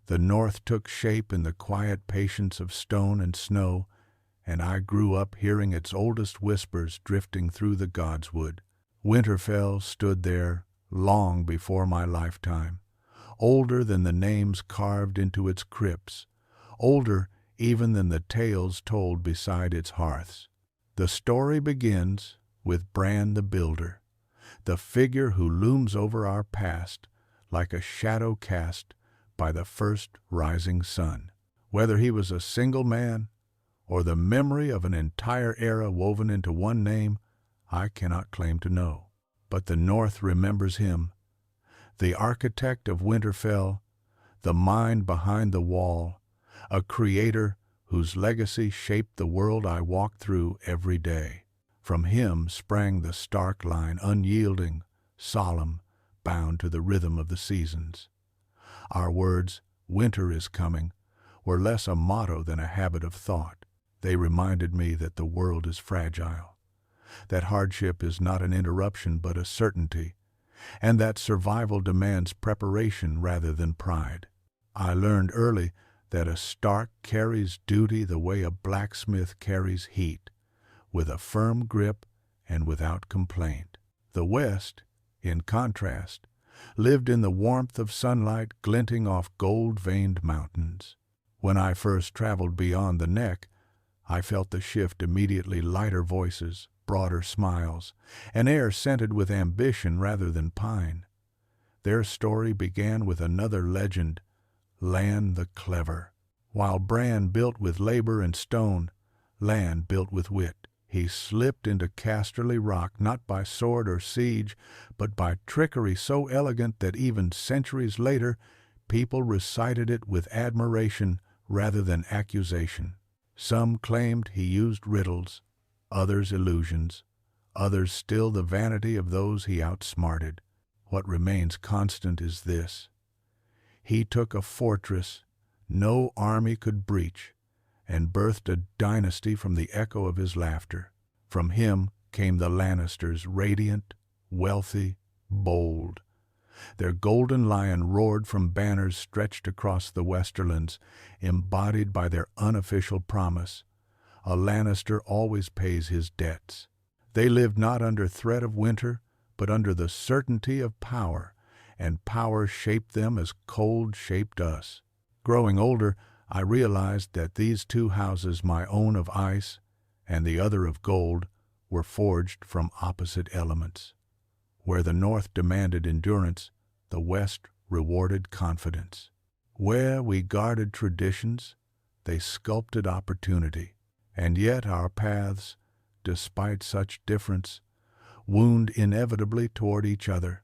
The north took shape in the quiet patience of stone and snow, and I grew up hearing its oldest whispers drifting through the godswood. Winterfell stood there long before my lifetime, older than the names carved into its crypts, older even than the tales told beside its hearths. The story begins with Bran the Builder, the figure who looms over our past like a shadow cast by the first rising sun. Whether he was a single man or the memory of an entire era woven into one name, I cannot claim to know. But the North remembers him, the architect of Winterfell, the mind behind the wall, a creator whose legacy shaped the world I walk through every day. From him sprang the Stark line, unyielding, solemn, bound to the rhythm of the seasons. Our words, "Winter is coming," were less a motto than a habit of thought. They reminded me that the world is fragile, that hardship is not an interruption but a certainty, and that survival demands preparation rather than pride. I learned early that a Stark carries duty the way a blacksmith carries heat, with a firm grip and without complaint. The West, in contrast, lived in the warmth of sunlight glinting off gold-veined mountains. When I first traveled beyond the Neck, I felt the shift immediately: lighter voices, broader smiles, an air scented with ambition rather than pine. Their story began with another legend, Lann the Clever. While Bran built with labor and stone, Lann built with wit. He slipped into Casterly Rock not by sword or siege, but by trickery so elegant that even centuries later people recited it with admiration rather than accusation. Some claimed he used riddles, others illusions, others still the vanity of those he outsmarted. What remains constant is this: he took a fortress no army could breach, and birthed a dynasty from the echo of his laughter. From him came the Lannisters, radiant, wealthy, bold. Their golden lion roared from banners stretched across the Westerlands, embodied by their unofficial promise: a Lannister always pays his debts. They lived not under threat of winter, but under the certainty of power, and power shaped them as cold shaped us. Growing older, I realized that these two houses, my own of ice and the other of gold, were forged from opposite elements. Where the North demanded endurance, the West rewarded confidence. Where we guarded traditions, they sculpted opportunity. And yet our paths, despite such difference, wound inevitably toward each other,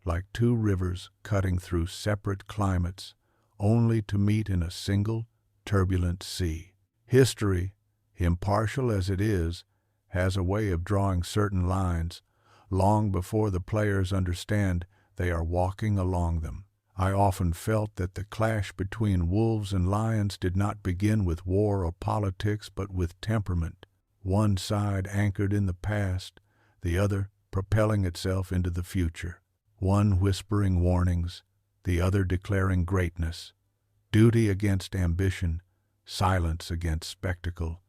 like two rivers cutting through separate climates, only to meet in a single, turbulent sea. History, impartial as it is, has a way of drawing certain lines long before the players understand they are walking along them. I often felt that the clash between wolves and lions did not begin with war or politics, but with temperament, one side anchored in the past, the other propelling itself into the future, one whispering warnings, the other declaring greatness, duty against ambition, silence against spectacle,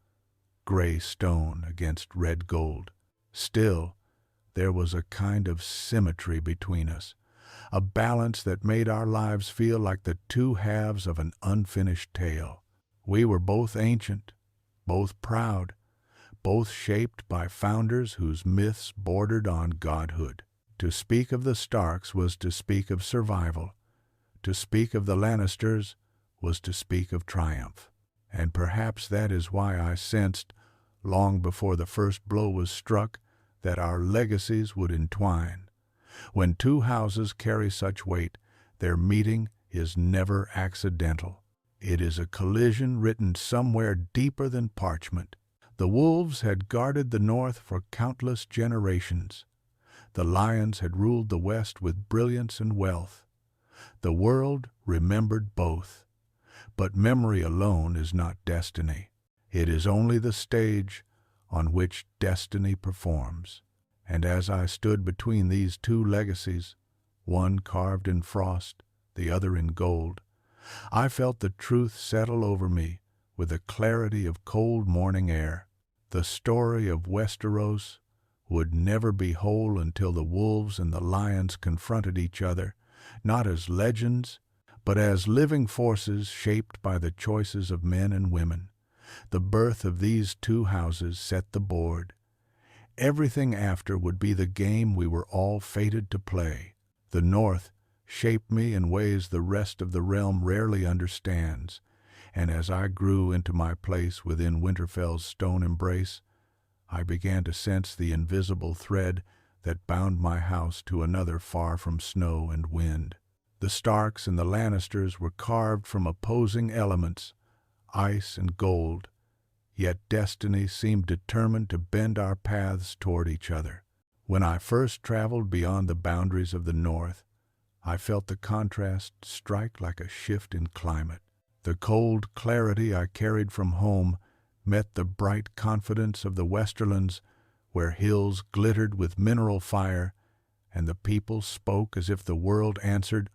gray stone against red gold. Still, there was a kind of symmetry between us, a balance that made our lives feel like the two halves of an unfinished tale. We were both ancient, both proud, both shaped by founders whose myths bordered on godhood. To speak of the Starks was to speak of survival. To speak of the Lannisters was to speak of triumph. And perhaps that is why I sensed, long before the first blow was struck, that our legacies would entwine. When two houses carry such weight, their meeting is never accidental. It is a collision written somewhere deeper than parchment. The wolves had guarded the North for countless generations. The lions had ruled the West with brilliance and wealth. The world remembered both. But memory alone is not destiny. It is only the stage on which destiny performs. And as I stood between these two legacies, one carved in frost, the other in gold, I felt the truth settle over me with the clarity of cold morning air. The story of Westeros would never be whole until the wolves and the lions confronted each other, not as legends, but as living forces shaped by the choices of men and women. The birth of these two houses set the board. Everything after would be the game we were all fated to play. The North shaped me in ways the rest of the realm rarely understands, and as I grew into my place within Winterfell's stone embrace, I began to sense the invisible thread that bound my house to another far from snow and wind. The Starks and the Lannisters were carved from opposing elements, ice and gold, yet destiny seemed determined to bend our paths toward each other. When I first traveled beyond the boundaries of the North, I felt the contrast strike like a shift in climate. The cold clarity I carried from home met the bright confidence of the Westerlands, where hills glittered with mineral fire, and the people spoke as if the world answered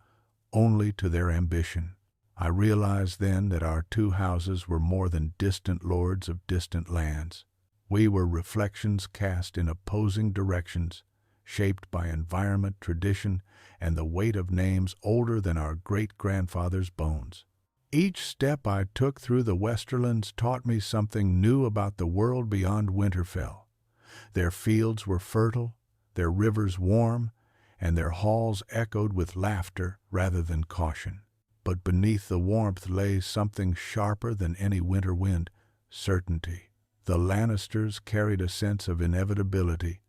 only to their ambition. I realized then that our two houses were more than distant lords of distant lands. We were reflections cast in opposing directions, shaped by environment, tradition, and the weight of names older than our great-grandfathers' bones. Each step I took through the Westerlands taught me something new about the world beyond Winterfell. Their fields were fertile, their rivers warm, and their halls echoed with laughter rather than caution. But beneath the warmth lay something sharper than any winter wind: certainty. The Lannisters carried a sense of inevitability,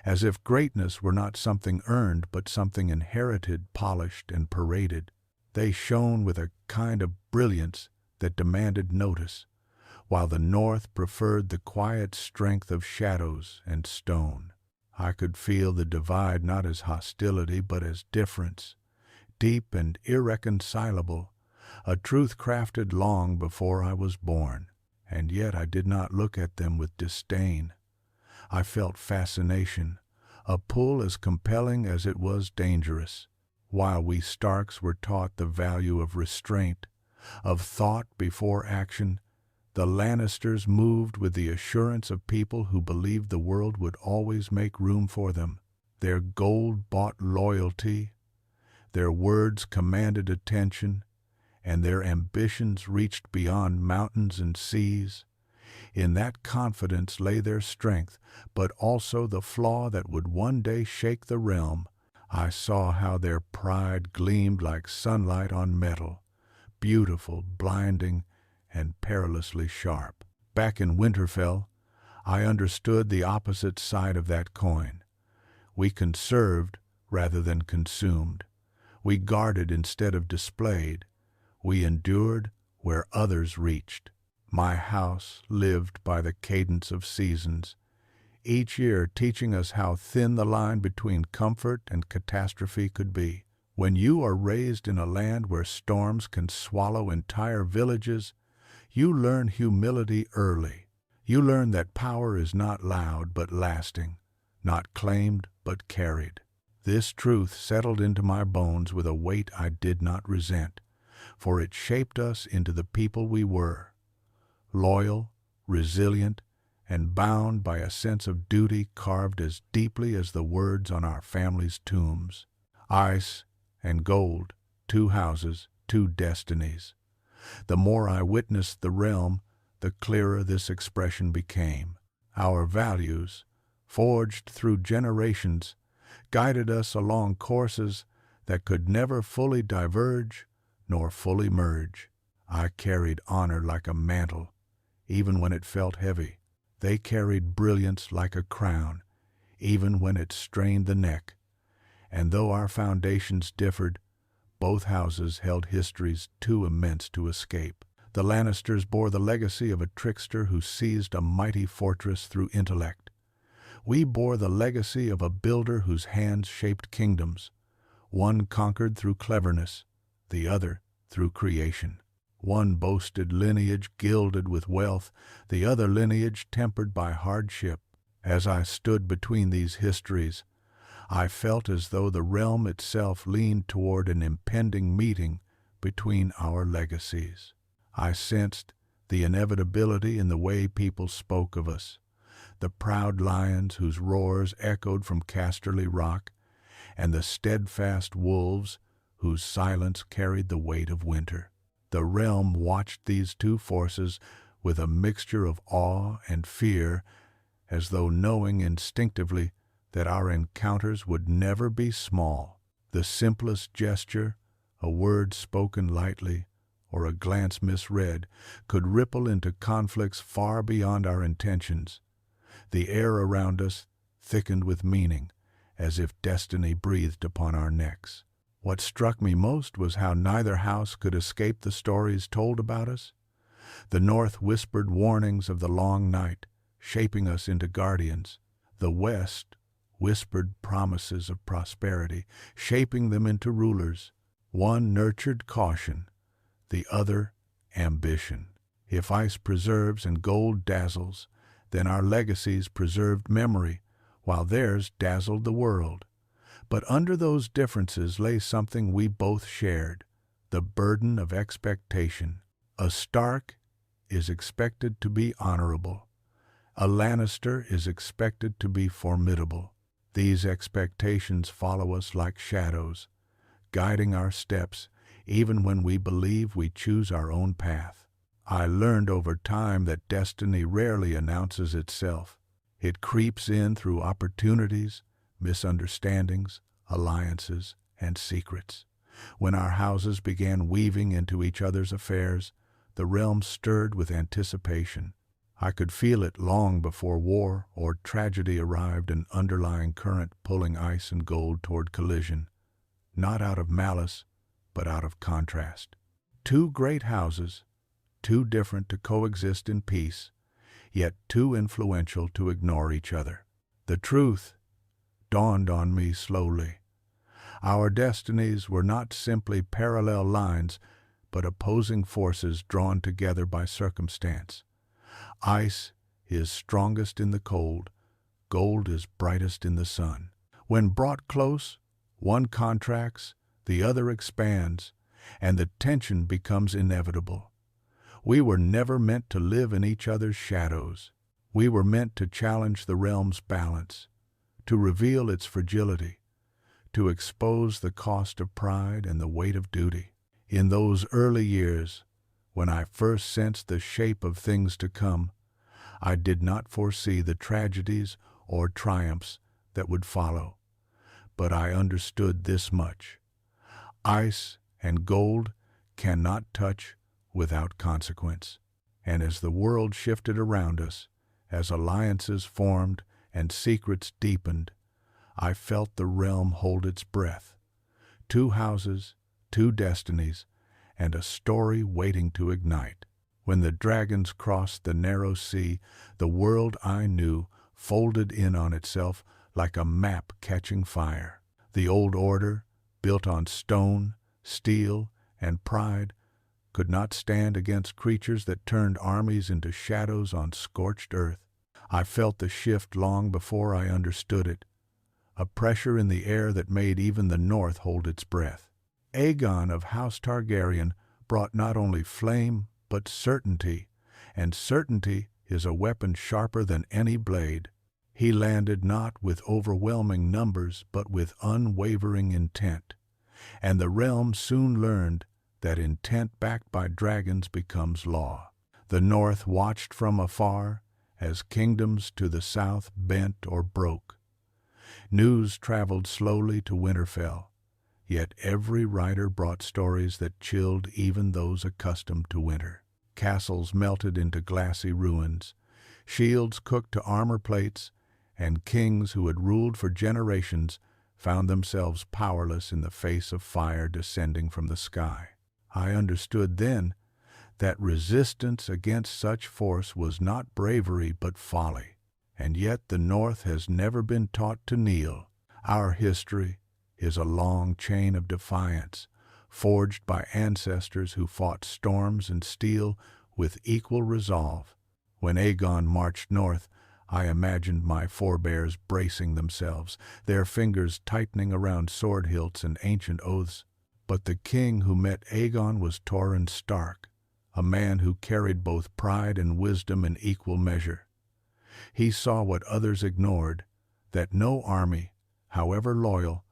as if greatness were not something earned but something inherited, polished, and paraded. They shone with a kind of brilliance that demanded notice, while the North preferred the quiet strength of shadows and stone. I could feel the divide not as hostility but as difference, deep and irreconcilable, a truth crafted long before I was born. And yet I did not look at them with disdain. I felt fascination, a pull as compelling as it was dangerous. While we Starks were taught the value of restraint, of thought before action, the Lannisters moved with the assurance of people who believed the world would always make room for them. Their gold bought loyalty, their words commanded attention, and their ambitions reached beyond mountains and seas. In that confidence lay their strength, but also the flaw that would one day shake the realm. I saw how their pride gleamed like sunlight on metal, beautiful, blinding, and perilously sharp. Back in Winterfell, I understood the opposite side of that coin. We conserved rather than consumed. We guarded instead of displayed. We endured where others reached. My house lived by the cadence of seasons, each year teaching us how thin the line between comfort and catastrophe could be. When you are raised in a land where storms can swallow entire villages, you learn humility early. You learn that power is not loud but lasting, not claimed but carried. This truth settled into my bones with a weight I did not resent, for it shaped us into the people we were, loyal, resilient, and bound by a sense of duty carved as deeply as the words on our families' tombs. Ice and gold, two houses, two destinies. The more I witnessed the realm, the clearer this expression became. Our values, forged through generations, guided us along courses that could never fully diverge nor fully merge. I carried honor like a mantle, even when it felt heavy. They carried brilliance like a crown, even when it strained the neck. And though our foundations differed, both houses held histories too immense to escape. The Lannisters bore the legacy of a trickster who seized a mighty fortress through intellect. We bore the legacy of a builder whose hands shaped kingdoms. One conquered through cleverness, the other through creation. One boasted lineage gilded with wealth, the other lineage tempered by hardship. As I stood between these histories, I felt as though the realm itself leaned toward an impending meeting between our legacies. I sensed the inevitability in the way people spoke of us, the proud lions whose roars echoed from Casterly Rock, and the steadfast wolves whose silence carried the weight of winter. The realm watched these two forces with a mixture of awe and fear, as though knowing instinctively that our encounters would never be small. The simplest gesture, a word spoken lightly, or a glance misread, could ripple into conflicts far beyond our intentions. The air around us thickened with meaning, as if destiny breathed upon our necks. What struck me most was how neither house could escape the stories told about us. The North whispered warnings of the long night, shaping us into guardians. The West whispered promises of prosperity, shaping them into rulers. One nurtured caution, the other ambition. If ice preserves and gold dazzles, then our legacies preserved memory, while theirs dazzled the world. But under those differences lay something we both shared, the burden of expectation. A Stark is expected to be honorable. A Lannister is expected to be formidable. These expectations follow us like shadows, guiding our steps even when we believe we choose our own path. I learned over time that destiny rarely announces itself. It creeps in through opportunities, misunderstandings, alliances, and secrets. When our houses began weaving into each other's affairs, the realm stirred with anticipation. I could feel it long before war or tragedy arrived, an underlying current pulling ice and gold toward collision, not out of malice, but out of contrast. Two great houses, too different to coexist in peace, yet too influential to ignore each other. The truth dawned on me slowly. Our destinies were not simply parallel lines, but opposing forces drawn together by circumstance. Ice is strongest in the cold, gold is brightest in the sun. When brought close, one contracts, the other expands, and the tension becomes inevitable. We were never meant to live in each other's shadows. We were meant to challenge the realm's balance, to reveal its fragility, to expose the cost of pride and the weight of duty. In those early years, when I first sensed the shape of things to come, I did not foresee the tragedies or triumphs that would follow. But I understood this much: ice and gold cannot touch without consequence. And as the world shifted around us, as alliances formed and secrets deepened, I felt the realm hold its breath. Two houses, two destinies, and a story waiting to ignite. When the dragons crossed the narrow sea, the world I knew folded in on itself like a map catching fire. The old order, built on stone, steel, and pride, could not stand against creatures that turned armies into shadows on scorched earth. I felt the shift long before I understood it, a pressure in the air that made even the North hold its breath. Aegon of House Targaryen brought not only flame, but certainty, and certainty is a weapon sharper than any blade. He landed not with overwhelming numbers, but with unwavering intent, and the realm soon learned that intent backed by dragons becomes law. The North watched from afar as kingdoms to the south bent or broke. News traveled slowly to Winterfell, yet every rider brought stories that chilled even those accustomed to winter. Castles melted into glassy ruins, shields cooked to armor plates, and kings who had ruled for generations found themselves powerless in the face of fire descending from the sky. I understood then that resistance against such force was not bravery but folly, and yet the North has never been taught to kneel. Our history is a long chain of defiance, forged by ancestors who fought storms and steel with equal resolve. When Aegon marched north, I imagined my forebears bracing themselves, their fingers tightening around sword hilts and ancient oaths. But the king who met Aegon was Torrhen Stark, a man who carried both pride and wisdom in equal measure. He saw what others ignored, that no army, however loyal,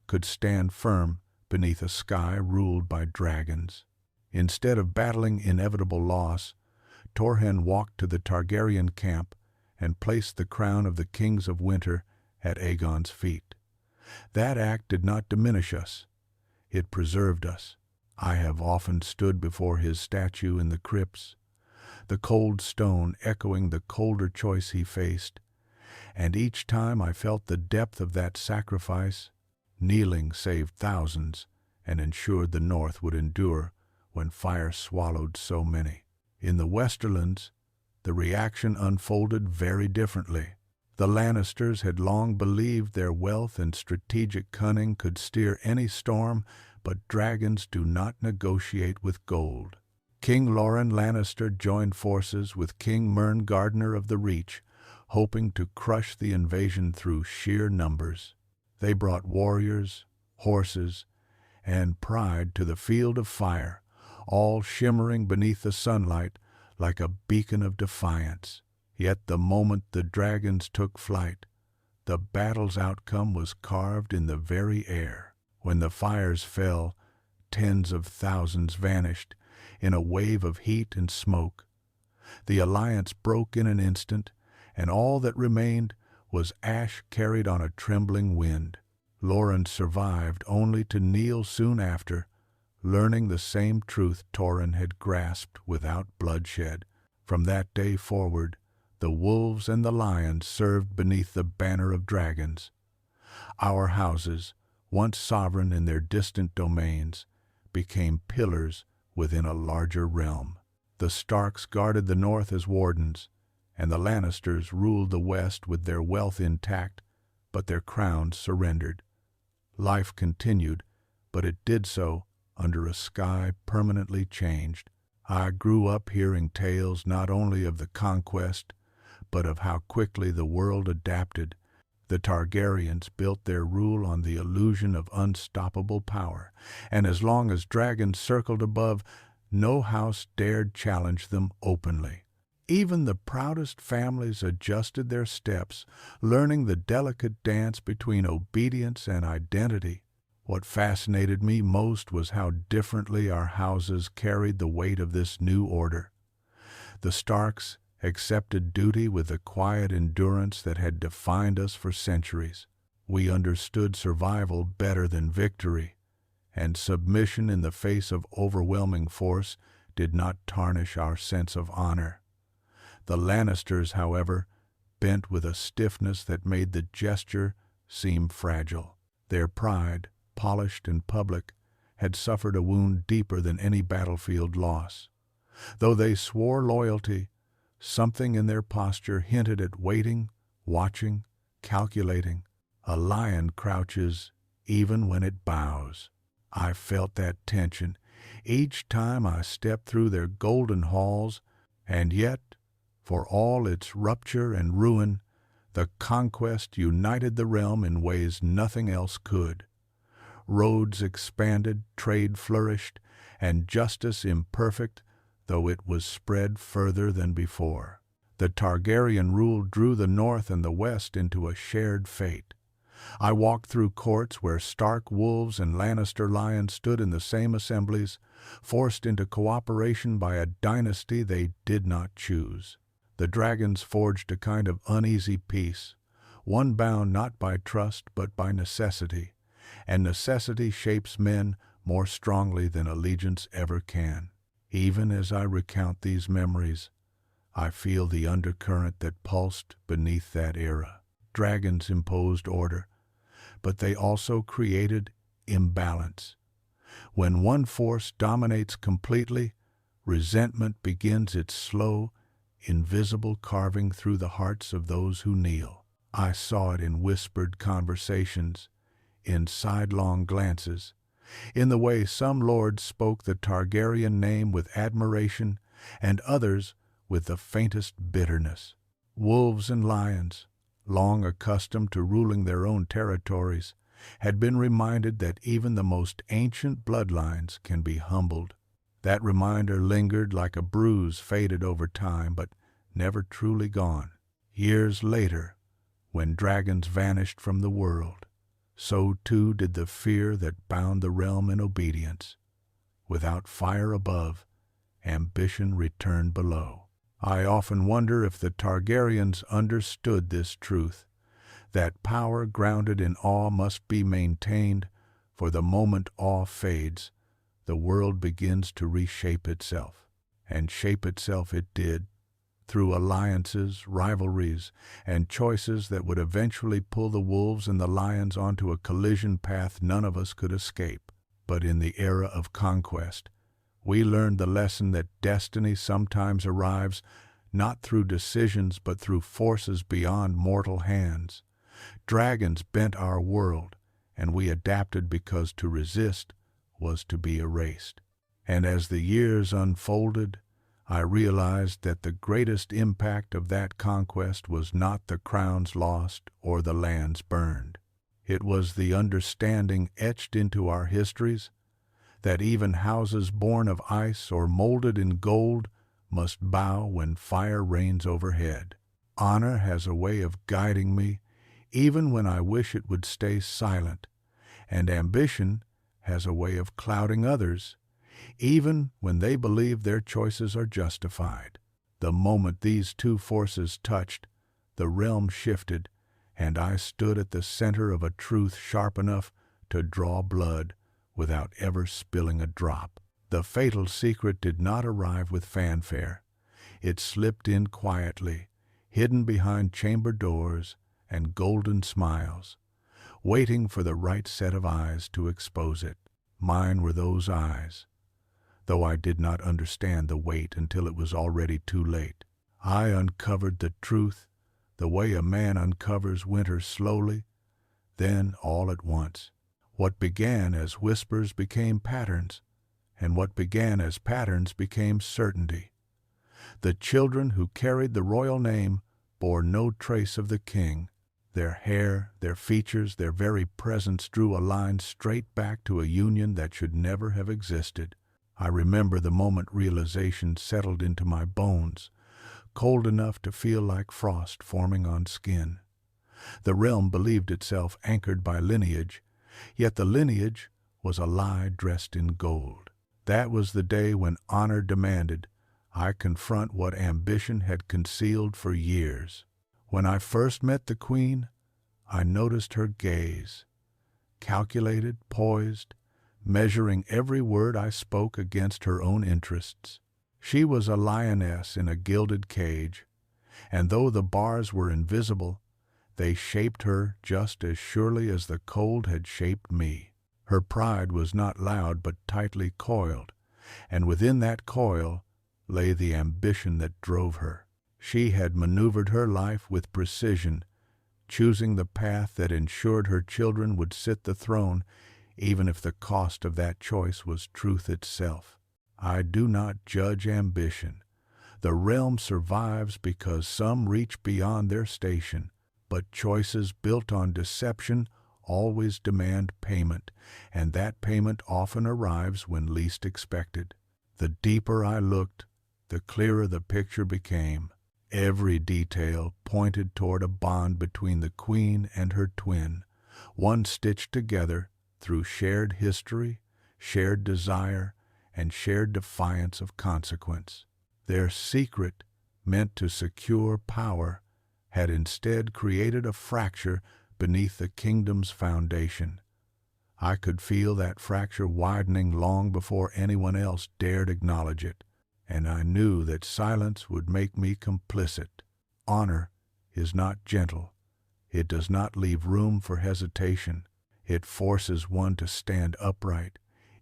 could stand firm beneath a sky ruled by dragons. Instead of battling inevitable loss, Torrhen walked to the Targaryen camp and placed the crown of the kings of winter at Aegon's feet. That act did not diminish us. It preserved us. I have often stood before his statue in the crypts, the cold stone echoing the colder choice he faced, and each time I felt the depth of that sacrifice. Kneeling saved thousands and ensured the North would endure when fire swallowed so many. In the Westerlands, the reaction unfolded very differently. The Lannisters had long believed their wealth and strategic cunning could steer any storm, but dragons do not negotiate with gold. King Loren Lannister joined forces with King Mern Gardener of the Reach, hoping to crush the invasion through sheer numbers. They brought warriors, horses, and pride to the field of fire, all shimmering beneath the sunlight like a beacon of defiance. Yet the moment the dragons took flight, the battle's outcome was carved in the very air. When the fires fell, tens of thousands vanished in a wave of heat and smoke. The alliance broke in an instant, and all that remained was ash carried on a trembling wind. Loren survived only to kneel soon after, learning the same truth Torrhen had grasped without bloodshed. From that day forward, the wolves and the lions served beneath the banner of dragons. Our houses, once sovereign in their distant domains, became pillars within a larger realm. The Starks guarded the north as wardens, and the Lannisters ruled the west with their wealth intact, but their crowns surrendered. Life continued, but it did so under a sky permanently changed. I grew up hearing tales not only of the conquest, but of how quickly the world adapted. The Targaryens built their rule on the illusion of unstoppable power, and as long as dragons circled above, no house dared challenge them openly. Even the proudest families adjusted their steps, learning the delicate dance between obedience and identity. What fascinated me most was how differently our houses carried the weight of this new order. The Starks accepted duty with the quiet endurance that had defined us for centuries. We understood survival better than victory, and submission in the face of overwhelming force did not tarnish our sense of honor. The Lannisters, however, bent with a stiffness that made the gesture seem fragile. Their pride, polished in public, had suffered a wound deeper than any battlefield loss. Though they swore loyalty, something in their posture hinted at waiting, watching, calculating. A lion crouches even when it bows. I felt that tension each time I stepped through their golden halls, and yet, for all its rupture and ruin, the conquest united the realm in ways nothing else could. Roads expanded, trade flourished, and justice, imperfect though it was spread further than before. The Targaryen rule drew the north and the west into a shared fate. I walked through courts where Stark wolves and Lannister lions stood in the same assemblies, forced into cooperation by a dynasty they did not choose. The dragons forged a kind of uneasy peace, one bound not by trust but by necessity, and necessity shapes men more strongly than allegiance ever can. Even as I recount these memories, I feel the undercurrent that pulsed beneath that era. Dragons imposed order, but they also created imbalance. When one force dominates completely, resentment begins its slow, invisible carving through the hearts of those who kneel. I saw it in whispered conversations, in sidelong glances, in the way some lords spoke the Targaryen name with admiration and others with the faintest bitterness. Wolves and lions, long accustomed to ruling their own territories, had been reminded that even the most ancient bloodlines can be humbled. That reminder lingered like a bruise faded over time, but never truly gone. Years later, when dragons vanished from the world, so too did the fear that bound the realm in obedience. Without fire above, ambition returned below. I often wonder if the Targaryens understood this truth, that power grounded in awe must be maintained, for the moment awe fades, the world begins to reshape itself. And shape itself it did, through alliances, rivalries, and choices that would eventually pull the wolves and the lions onto a collision path none of us could escape. But in the era of conquest, we learned the lesson that destiny sometimes arrives not through decisions but through forces beyond mortal hands. Dragons bent our world, and we adapted because to resist was to be erased. And as the years unfolded, I realized that the greatest impact of that conquest was not the crowns lost or the lands burned. It was the understanding etched into our histories that even houses born of ice or molded in gold must bow when fire reigns overhead. Honor has a way of guiding me, even when I wish it would stay silent, and ambition has a way of clouding others, even when they believe their choices are justified. The moment these two forces touched, the realm shifted, and I stood at the center of a truth sharp enough to draw blood without ever spilling a drop. The fatal secret did not arrive with fanfare. It slipped in quietly, hidden behind chamber doors and golden smiles, waiting for the right set of eyes to expose it. Mine were those eyes, though I did not understand the weight until it was already too late. I uncovered the truth, the way a man uncovers winter slowly, then all at once. What began as whispers became patterns, and what began as patterns became certainty. The children who carried the royal name bore no trace of the king. Their hair, their features, their very presence drew a line straight back to a union that should never have existed. I remember the moment realization settled into my bones, cold enough to feel like frost forming on skin. The realm believed itself anchored by lineage, yet the lineage was a lie dressed in gold. That was the day when honor demanded I confront what ambition had concealed for years. When I first met the queen, I noticed her gaze, calculated, poised, measuring every word I spoke against her own interests. She was a lioness in a gilded cage, and though the bars were invisible, they shaped her just as surely as the cold had shaped me. Her pride was not loud but tightly coiled, and within that coil lay the ambition that drove her. She had maneuvered her life with precision, choosing the path that ensured her children would sit the throne, even if the cost of that choice was truth itself. I do not judge ambition. The realm survives because some reach beyond their station, but choices built on deception always demand payment, and that payment often arrives when least expected. The deeper I looked, the clearer the picture became. Every detail pointed toward a bond between the queen and her twin, one stitched together through shared history, shared desire, and shared defiance of consequence. Their secret, meant to secure power, had instead created a fracture beneath the kingdom's foundation. I could feel that fracture widening long before anyone else dared acknowledge it, and I knew that silence would make me complicit. Honor is not gentle. It does not leave room for hesitation. It forces one to stand upright,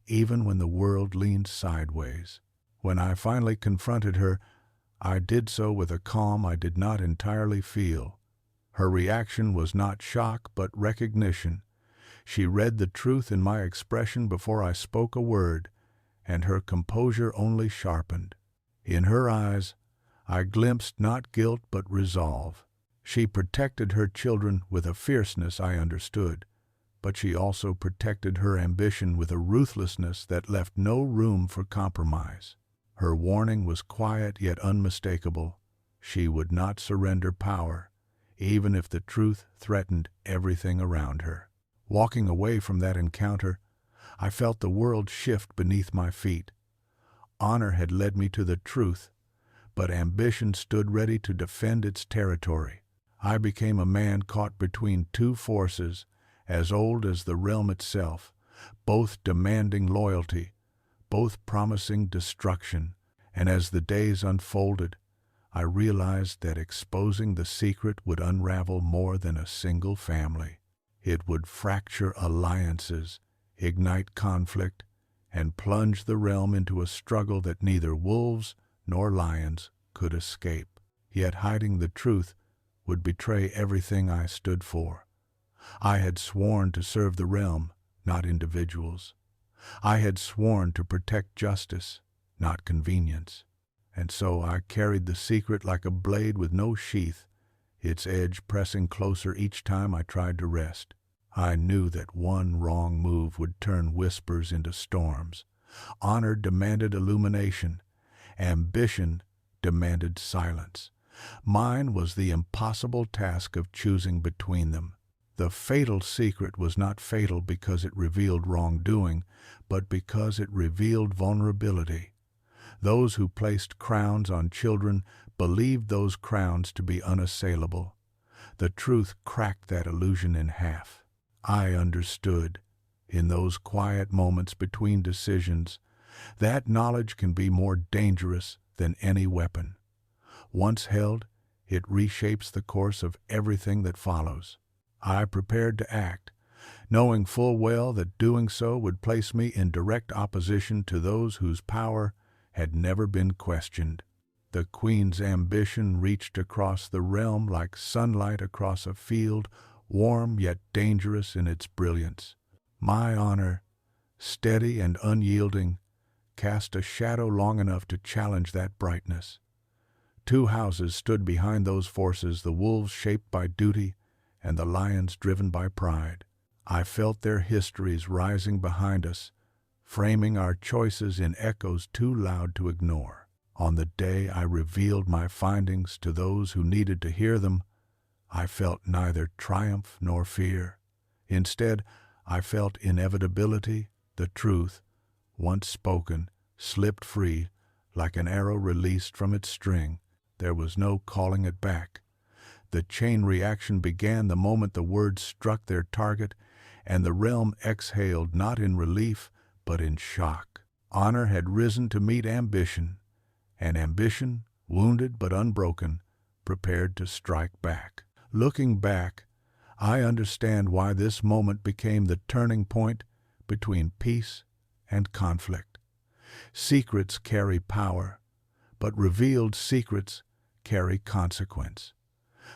even when the world leans sideways. When I finally confronted her, I did so with a calm I did not entirely feel. Her reaction was not shock but recognition. She read the truth in my expression before I spoke a word, and her composure only sharpened. In her eyes, I glimpsed not guilt but resolve. She protected her children with a fierceness I understood, but she also protected her ambition with a ruthlessness that left no room for compromise. Her warning was quiet yet unmistakable. She would not surrender power, even if the truth threatened everything around her. Walking away from that encounter, I felt the world shift beneath my feet. Honor had led me to the truth, but ambition stood ready to defend its territory. I became a man caught between two forces, as old as the realm itself, both demanding loyalty, both promising destruction. And as the days unfolded, I realized that exposing the secret would unravel more than a single family. It would fracture alliances, ignite conflict, and plunge the realm into a struggle that neither wolves nor lions could escape. Yet hiding the truth would betray everything I stood for. I had sworn to serve the realm, not individuals. I had sworn to protect justice, not convenience. And so I carried the secret like a blade with no sheath, its edge pressing closer each time I tried to rest. I knew that one wrong move would turn whispers into storms. Honor demanded illumination. Ambition demanded silence. Mine was the impossible task of choosing between them. The fatal secret was not fatal because it revealed wrongdoing, but because it revealed vulnerability. Those who placed crowns on children believed those crowns to be unassailable. The truth cracked that illusion in half. I understood, in those quiet moments between decisions, that knowledge can be more dangerous than any weapon. Once held, it reshapes the course of everything that follows. I prepared to act, knowing full well that doing so would place me in direct opposition to those whose power had never been questioned. The Queen's ambition reached across the realm like sunlight across a field, warm yet dangerous in its brilliance. My honor, steady and unyielding, cast a shadow long enough to challenge that brightness. Two houses stood behind those forces, the wolves shaped by duty and the lions driven by pride. I felt their histories rising behind us, framing our choices in echoes too loud to ignore. On the day I revealed my findings to those who needed to hear them, I felt neither triumph nor fear. Instead, I felt inevitability. The truth, once spoken, slipped free like an arrow released from its string. There was no calling it back. The chain reaction began the moment the words struck their target, and the realm exhaled not in relief, but in shock. Honor had risen to meet ambition, and ambition, wounded but unbroken, prepared to strike back. Looking back, I understand why this moment became the turning point between peace and conflict. Secrets carry power, but revealed secrets carry consequence.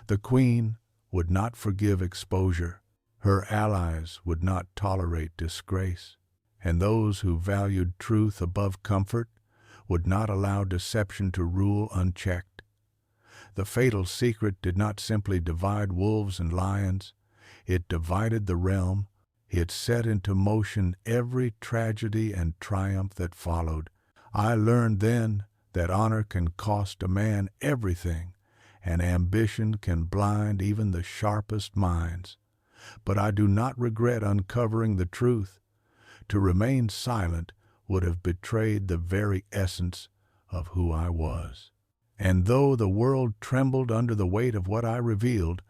The Queen would not forgive exposure. Her allies would not tolerate disgrace. And those who valued truth above comfort would not allow deception to rule unchecked. The fatal secret did not simply divide wolves and lions. It divided the realm. It set into motion every tragedy and triumph that followed. I learned then that honor can cost a man everything, and ambition can blind even the sharpest minds. But I do not regret uncovering the truth. To remain silent would have betrayed the very essence of who I was. And though the world trembled under the weight of what I revealed,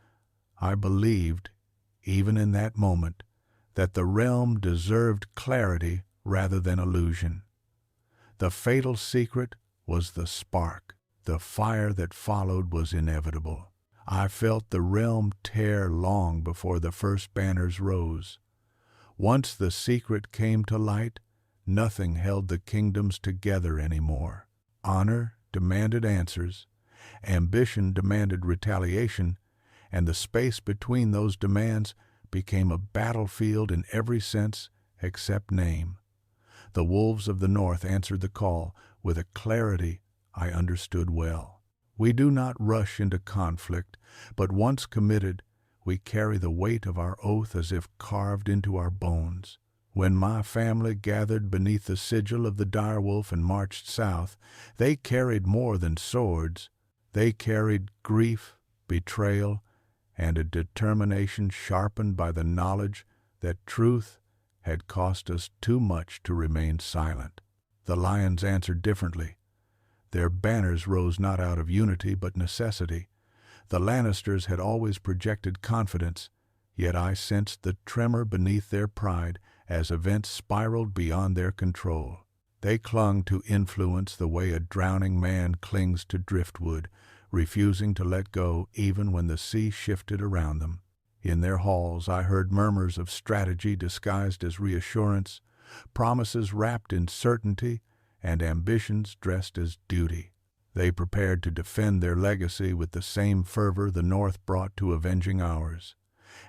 I believed, even in that moment, that the realm deserved clarity rather than illusion. The fatal secret was the spark. The fire that followed was inevitable. I felt the realm tear long before the first banners rose. Once the secret came to light, nothing held the kingdoms together anymore. Honor demanded answers, ambition demanded retaliation, and the space between those demands became a battlefield in every sense except name. The wolves of the north answered the call with a clarity I understood well. We do not rush into conflict, but once committed, We carry the weight of our oath as if carved into our bones. When my family gathered beneath the sigil of the direwolf and marched south, they carried more than swords. They carried grief, betrayal, and a determination sharpened by the knowledge that truth had cost us too much to remain silent. The lions answered differently. Their banners rose not out of unity but necessity. The Lannisters had always projected confidence, yet I sensed the tremor beneath their pride as events spiraled beyond their control. They clung to influence the way a drowning man clings to driftwood, refusing to let go even when the sea shifted around them. In their halls I heard murmurs of strategy disguised as reassurance, promises wrapped in certainty, and ambitions dressed as duty. They prepared to defend their legacy with the same fervor the North brought to avenging ours,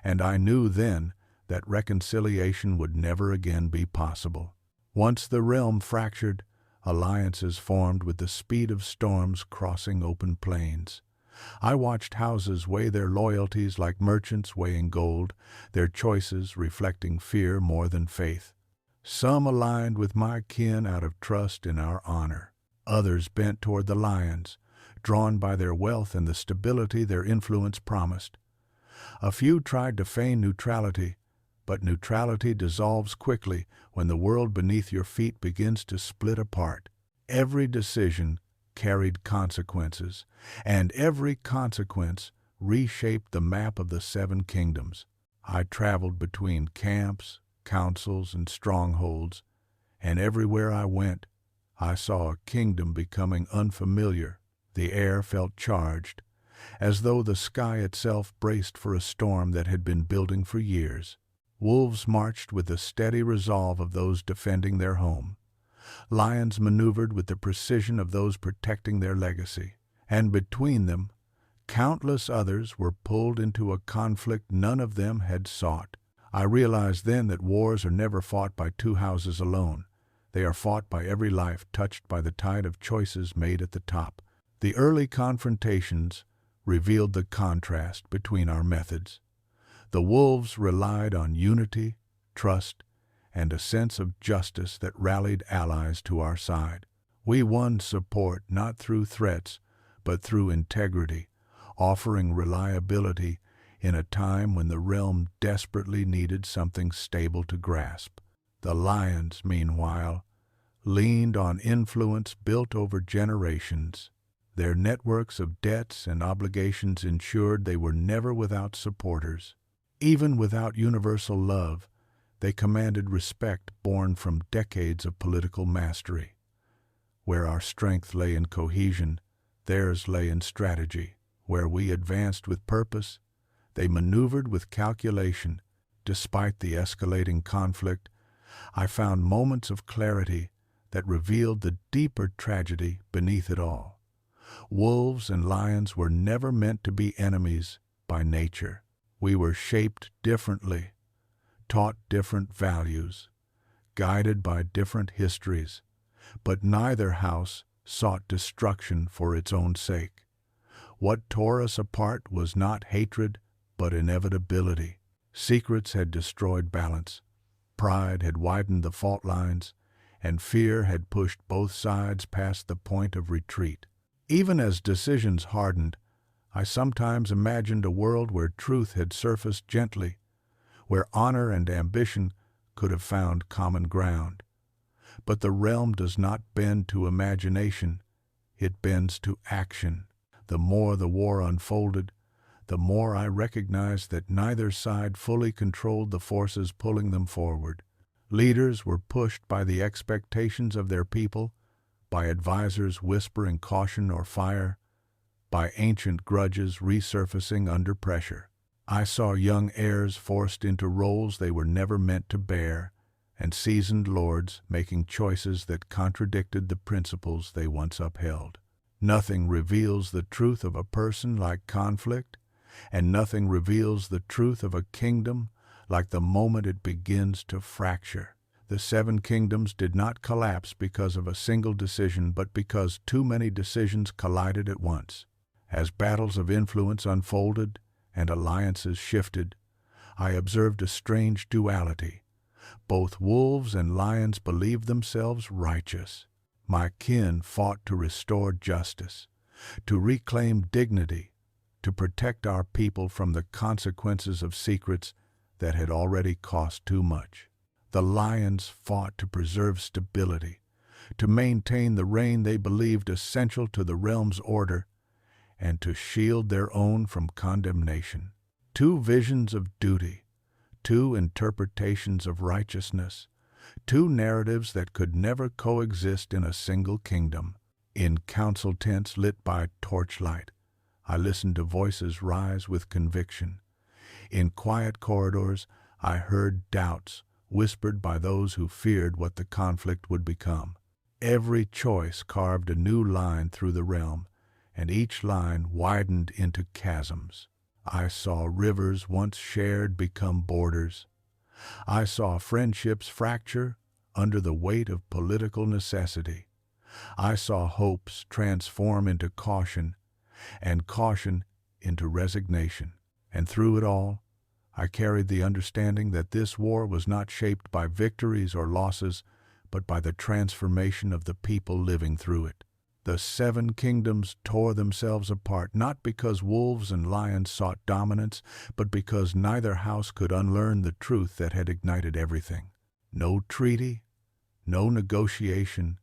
and I knew then that reconciliation would never again be possible. Once the realm fractured, alliances formed with the speed of storms crossing open plains. I watched houses weigh their loyalties like merchants weighing gold, their choices reflecting fear more than faith. Some aligned with my kin out of trust in our honor. Others bent toward the lions, drawn by their wealth and the stability their influence promised. A few tried to feign neutrality, but neutrality dissolves quickly when the world beneath your feet begins to split apart. Every decision carried consequences, and every consequence reshaped the map of the seven kingdoms. I traveled between camps, councils, and strongholds, and everywhere I went, I saw a kingdom becoming unfamiliar. The air felt charged, as though the sky itself braced for a storm that had been building for years. Wolves marched with the steady resolve of those defending their home. Lions maneuvered with the precision of those protecting their legacy. And between them, countless others were pulled into a conflict none of them had sought. I realized then that wars are never fought by two houses alone. They are fought by every life touched by the tide of choices made at the top. The early confrontations revealed the contrast between our methods. The wolves relied on unity, trust, and a sense of justice that rallied allies to our side. We won support not through threats, but through integrity, offering reliability in a time when the realm desperately needed something stable to grasp. The lions, meanwhile, leaned on influence built over generations. Their networks of debts and obligations ensured they were never without supporters. Even without universal love, they commanded respect born from decades of political mastery. Where our strength lay in cohesion, theirs lay in strategy. Where we advanced with purpose, they maneuvered with calculation. Despite the escalating conflict, I found moments of clarity that revealed the deeper tragedy beneath it all. Wolves and lions were never meant to be enemies by nature. We were shaped differently, taught different values, guided by different histories, but neither house sought destruction for its own sake. What tore us apart was not hatred, but inevitability. Secrets had destroyed balance, pride had widened the fault lines, and fear had pushed both sides past the point of retreat. Even as decisions hardened, I sometimes imagined a world where truth had surfaced gently, where honor and ambition could have found common ground. But the realm does not bend to imagination, it bends to action. The more the war unfolded, the more I recognized that neither side fully controlled the forces pulling them forward. Leaders were pushed by the expectations of their people, by advisors whispering caution or fire, by ancient grudges resurfacing under pressure. I saw young heirs forced into roles they were never meant to bear, and seasoned lords making choices that contradicted the principles they once upheld. Nothing reveals the truth of a person like conflict, and nothing reveals the truth of a kingdom like the moment it begins to fracture. The seven kingdoms did not collapse because of a single decision, but because too many decisions collided at once. As battles of influence unfolded and alliances shifted, I observed a strange duality. Both wolves and lions believed themselves righteous. My kin fought to restore justice, to reclaim dignity, to protect our people from the consequences of secrets that had already cost too much. The lions fought to preserve stability, to maintain the reign they believed essential to the realm's order, and to shield their own from condemnation. Two visions of duty, two interpretations of righteousness, two narratives that could never coexist in a single kingdom. In council tents lit by torchlight, I listened to voices rise with conviction. In quiet corridors, I heard doubts whispered by those who feared what the conflict would become. Every choice carved a new line through the realm, and each line widened into chasms. I saw rivers once shared become borders. I saw friendships fracture under the weight of political necessity. I saw hopes transform into caution, and caution into resignation. And through it all, I carried the understanding that this war was not shaped by victories or losses, but by the transformation of the people living through it. The seven kingdoms tore themselves apart, not because wolves and lions sought dominance, but because neither house could unlearn the truth that had ignited everything. No treaty, no negotiation,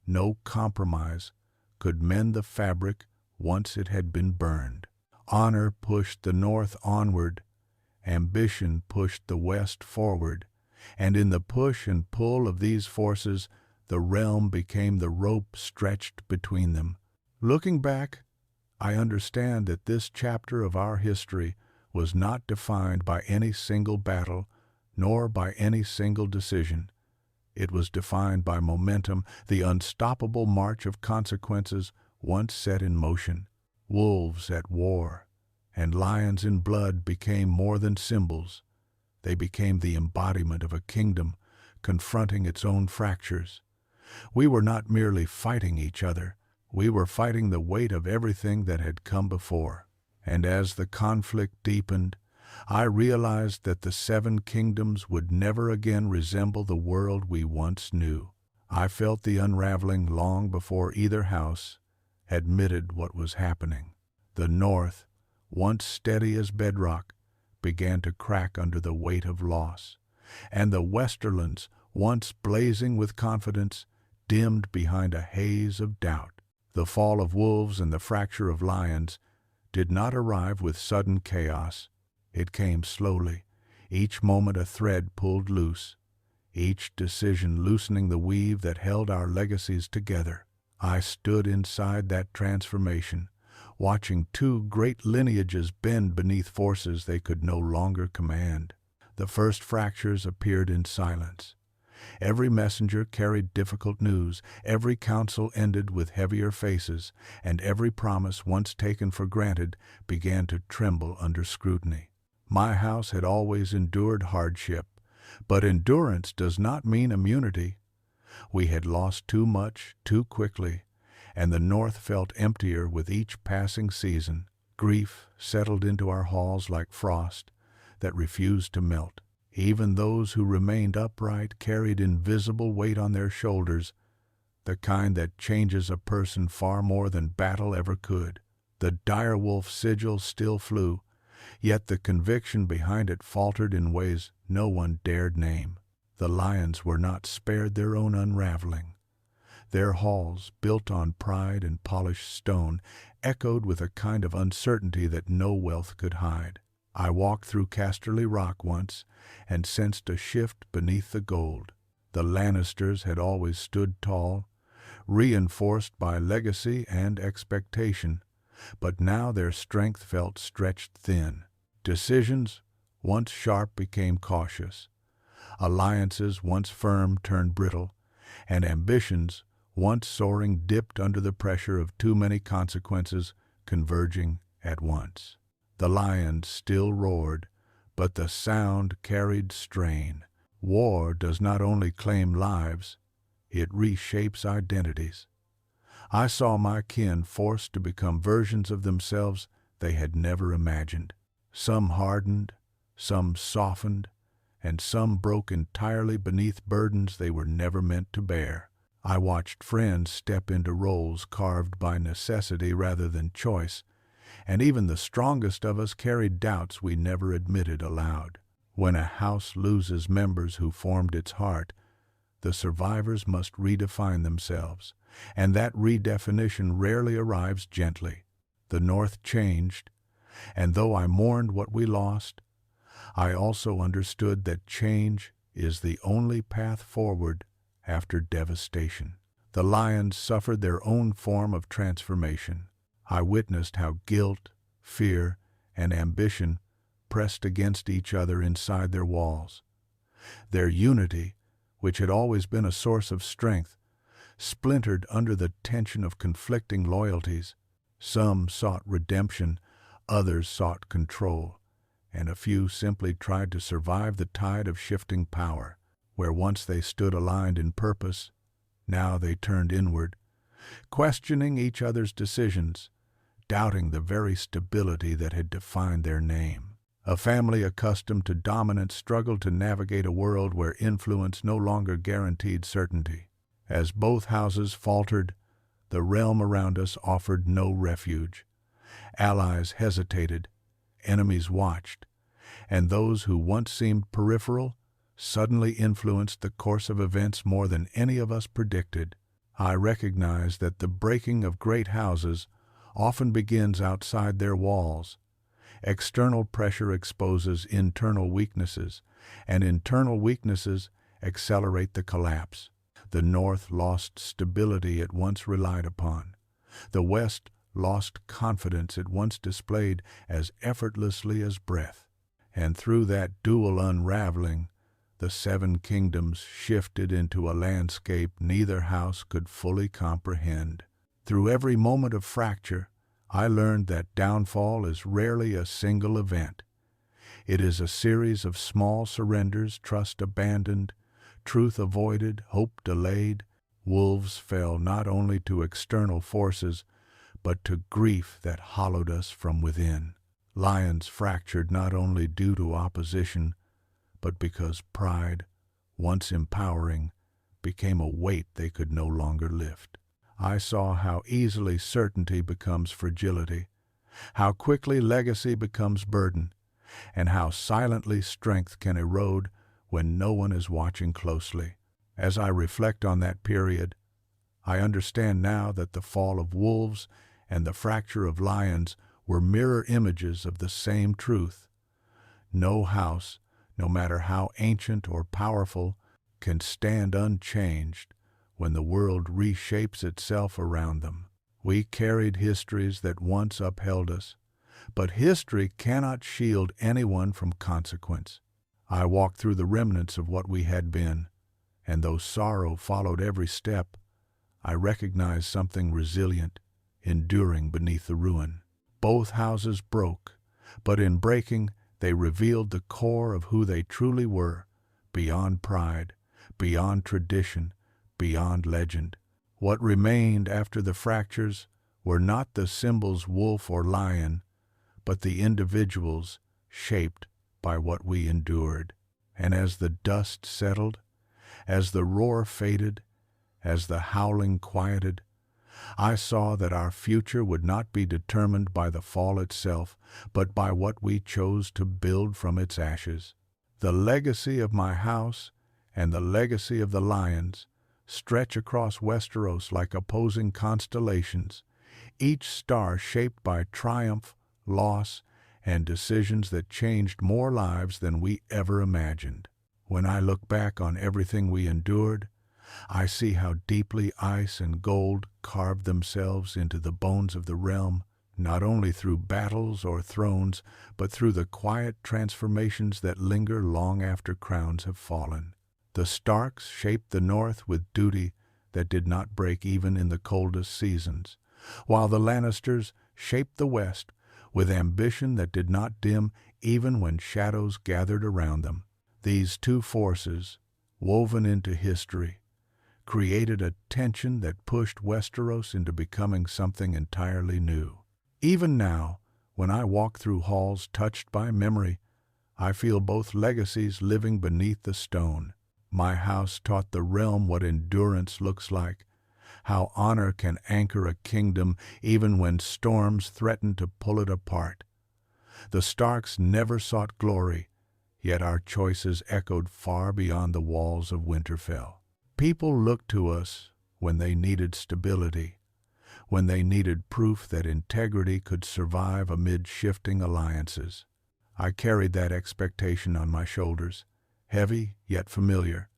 no compromise could mend the fabric once it had been burned. Honor pushed the north onward, ambition pushed the west forward, and in the push and pull of these forces, the realm became the rope stretched between them. Looking back, I understand that this chapter of our history was not defined by any single battle, nor by any single decision. It was defined by momentum, the unstoppable march of consequences once set in motion. Wolves at war and lions in blood became more than symbols. They became the embodiment of a kingdom confronting its own fractures. We were not merely fighting each other, we were fighting the weight of everything that had come before. And as the conflict deepened, I realized that the seven kingdoms would never again resemble the world we once knew. I felt the unraveling long before either house admitted what was happening. The North, once steady as bedrock, began to crack under the weight of loss, and the Westerlands, once blazing with confidence, dimmed behind a haze of doubt. The fall of wolves and the fracture of lions did not arrive with sudden chaos. It came slowly, each moment a thread pulled loose, each decision loosening the weave that held our legacies together. I stood inside that transformation, watching two great lineages bend beneath forces they could no longer command. The first fractures appeared in silence. Every messenger carried difficult news, every council ended with heavier faces, and every promise once taken for granted began to tremble under scrutiny. My house had always endured hardship, but endurance does not mean immunity. We had lost too much, too quickly, and the North felt emptier with each passing season. Grief settled into our halls like frost that refused to melt. Even those who remained upright carried invisible weight on their shoulders, the kind that changes a person far more than battle ever could. The direwolf sigil still flew, yet the conviction behind it faltered in ways no one dared name. The lions were not spared their own unraveling. Their halls, built on pride and polished stone, echoed with a kind of uncertainty that no wealth could hide. I walked through Casterly Rock once and sensed a shift beneath the gold. The Lannisters had always stood tall, reinforced by legacy and expectation, but now their strength felt stretched thin. Decisions, once sharp, became cautious. Alliances, once firm, turned brittle, and ambitions, once soaring, dipped under the pressure of too many consequences converging at once. The lions still roared, but the sound carried strain. War does not only claim lives, it reshapes identities. I saw my kin forced to become versions of themselves they had never imagined. Some hardened, some softened, and some broke entirely beneath burdens they were never meant to bear. I watched friends step into roles carved by necessity rather than choice, and even the strongest of us carried doubts we never admitted aloud. When a house loses members who formed its heart, the survivors must redefine themselves, and that redefinition rarely arrives gently. The North changed, and though I mourned what we lost, I also understood that change is the only path forward after devastation. The lions suffered their own form of transformation. I witnessed how guilt, fear, and ambition pressed against each other inside their walls. Their unity, which had always been a source of strength, splintered under the tension of conflicting loyalties. Some sought redemption, others sought control, and a few simply tried to survive the tide of shifting power. Where once they stood aligned in purpose, now they turned inward, questioning each other's decisions, doubting the very stability that had defined their name. A family accustomed to dominance struggled to navigate a world where influence no longer guaranteed certainty. As both houses faltered, the realm around us offered no refuge. Allies hesitated, enemies watched, and those who once seemed peripheral suddenly influenced the course of events more than any of us predicted. I recognized that the breaking of great houses often begins outside their walls. External pressure exposes internal weaknesses, and internal weaknesses accelerate the collapse. The North lost stability it once relied upon. The West lost confidence it once displayed as effortlessly as breath. And through that dual unraveling, the Seven Kingdoms shifted into a landscape neither house could fully comprehend. Through every moment of fracture, I learned that downfall is rarely a single event. It is a series of small surrenders, trust abandoned, truth avoided, hope delayed. Wolves fell not only to external forces, but to grief that hollowed us from within. Lions fractured not only due to opposition, but because pride, once empowering, became a weight they could no longer lift. I saw how easily certainty becomes fragility, how quickly legacy becomes burden, and how silently strength can erode when no one is watching closely. As I reflect on that period, I understand now that the fall of wolves and the fracture of lions were mirror images of the same truth. No house, no matter how ancient or powerful, can stand unchanged when the world reshapes itself around them. We carried histories that once upheld us, but history cannot shield anyone from consequence. I walked through the remnants of what we had been, and though sorrow followed every step, I recognized something resilient, enduring beneath the ruin. Both houses broke, but in breaking, they revealed the core of who they truly were, beyond pride, beyond tradition, beyond legend. What remained after the fractures were not the symbols wolf or lion, but the individuals shaped by what we endured. And as the dust settled, as the roar faded, as the howling quieted, I saw that our future would not be determined by the fall itself, but by what we chose to build from its ashes. The legacy of my house and the legacy of the lions stretch across Westeros like opposing constellations, each star shaped by triumph, loss, and decisions that changed more lives than we ever imagined. When I look back on everything we endured, I see how deeply ice and gold carved themselves into the bones of the realm, not only through battles or thrones, but through the quiet transformations that linger long after crowns have fallen. The Starks shaped the North with duty that did not break even in the coldest seasons, while the Lannisters shaped the West with ambition that did not dim even when shadows gathered around them. These two forces, woven into history, created a tension that pushed Westeros into becoming something entirely new. Even now, When I walk through halls touched by memory, I feel both legacies living beneath the stone. My house taught the realm what endurance looks like, how honor can anchor a kingdom even when storms threaten to pull it apart. The Starks never sought glory, yet our choices echoed far beyond the walls of Winterfell. People looked to us when they needed stability, when they needed proof that integrity could survive amid shifting alliances. I carried that expectation on my shoulders, heavy yet familiar,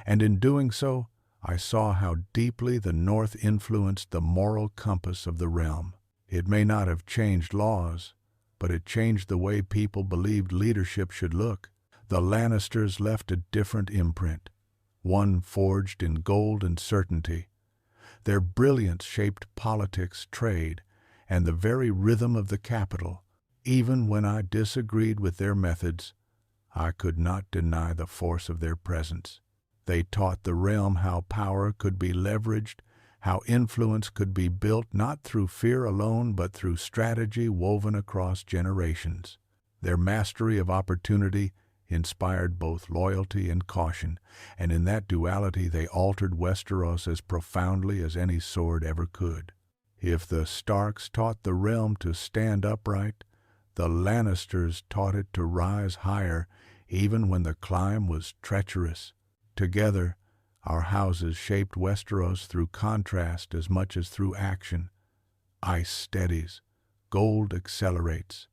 and in doing so, I saw how deeply the North influenced the moral compass of the realm. It may not have changed laws, but it changed the way people believed leadership should look. The Lannisters left a different imprint, one forged in gold and certainty. Their brilliance shaped politics, trade, and the very rhythm of the capital. Even when I disagreed with their methods, I could not deny the force of their presence. They taught the realm how power could be leveraged, how influence could be built not through fear alone but through strategy woven across generations. Their mastery of opportunity inspired both loyalty and caution, and in that duality they altered Westeros as profoundly as any sword ever could. If the Starks taught the realm to stand upright, the Lannisters taught it to rise higher even when the climb was treacherous. Together, our houses shaped Westeros through contrast as much as through action. Ice steadies, gold accelerates.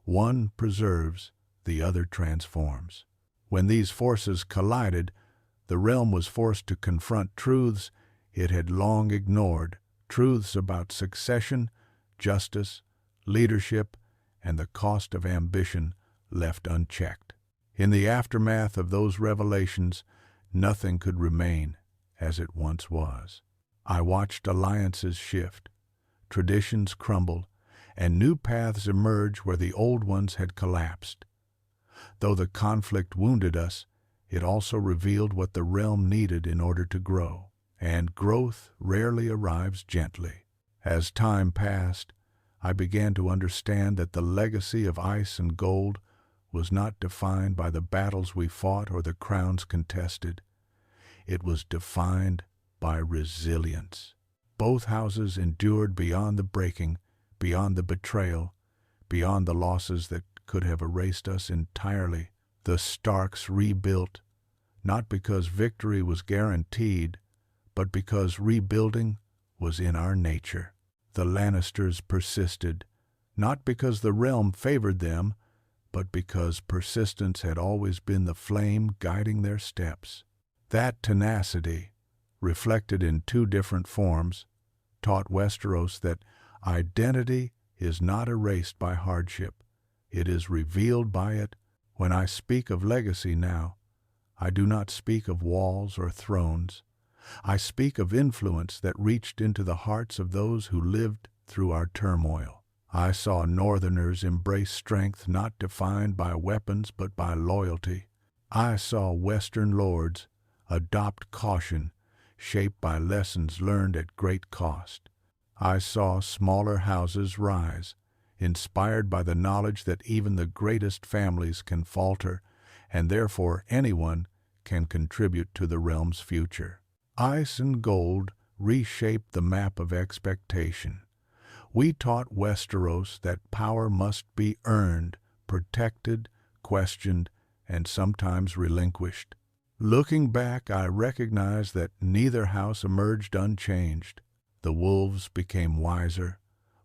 One preserves, the other transforms. When these forces collided, the realm was forced to confront truths it had long ignored, truths about succession, justice, leadership, and the cost of ambition left unchecked. In the aftermath of those revelations, nothing could remain as it once was. I watched alliances shift, traditions crumble, and new paths emerge where the old ones had collapsed. Though the conflict wounded us, it also revealed what the realm needed in order to grow, and growth rarely arrives gently. As time passed, I began to understand that the legacy of ice and gold was not defined by the battles we fought or the crowns contested. It was defined by resilience. Both houses endured beyond the breaking, beyond the betrayal, beyond the losses that could have erased us entirely. The Starks rebuilt, not because victory was guaranteed, but because rebuilding was in our nature. The Lannisters persisted, not because the realm favored them, but because persistence had always been the flame guiding their steps. That tenacity, reflected in two different forms, taught Westeros that identity is not erased by hardship. It is revealed by it. When I speak of legacy now, I do not speak of walls or thrones. I speak of influence that reached into the hearts of those who lived through our turmoil. I saw Northerners embrace strength not defined by weapons but by loyalty. I saw Western lords adopt caution shaped by lessons learned at great cost. I saw smaller houses rise, inspired by the knowledge that even the greatest families can falter, and therefore anyone can contribute to the realm's future. Ice and gold reshaped the map of expectation. We taught Westeros that power must be earned, protected, questioned, and sometimes relinquished. Looking back, I recognize that neither house emerged unchanged. The wolves became wiser,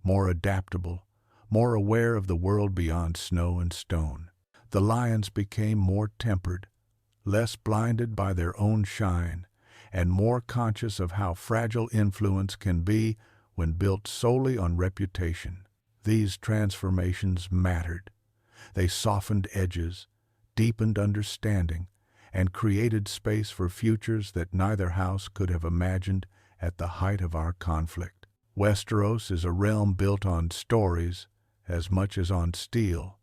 more adaptable, more aware of the world beyond snow and stone. The lions became more tempered, less blinded by their own shine, and more conscious of how fragile influence can be when built solely on reputation. These transformations mattered. They softened edges, deepened understanding, and created space for futures that neither house could have imagined at the height of our conflict. Westeros is a realm built on stories as much as on steel,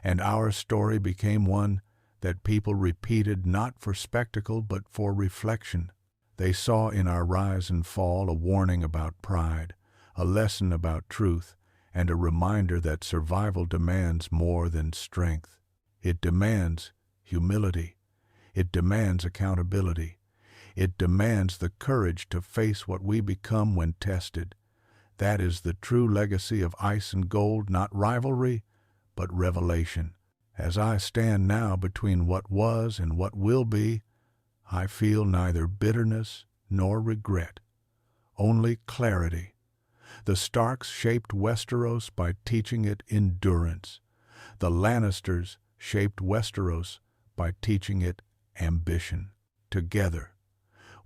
and our story became one that people repeated not for spectacle but for reflection. They saw in our rise and fall a warning about pride, a lesson about truth, and a reminder that survival demands more than strength. It demands humility. It demands accountability. It demands the courage to face what we become when tested. That is the true legacy of Ice and Gold, not rivalry, but revelation. As I stand now between what was and what will be, I feel neither bitterness nor regret, only clarity. The Starks shaped Westeros by teaching it endurance. The Lannisters shaped Westeros by teaching it ambition. Together,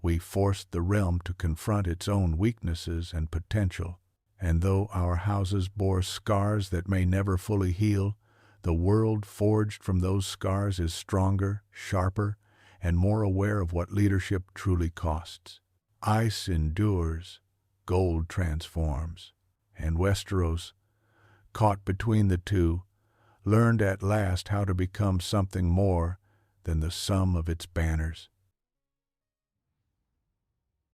we forced the realm to confront its own weaknesses and potential. And though our houses bore scars that may never fully heal, the world forged from those scars is stronger, sharper, and more aware of what leadership truly costs. Ice endures, gold transforms, and Westeros, caught between the two, learned at last how to become something more than the sum of its banners.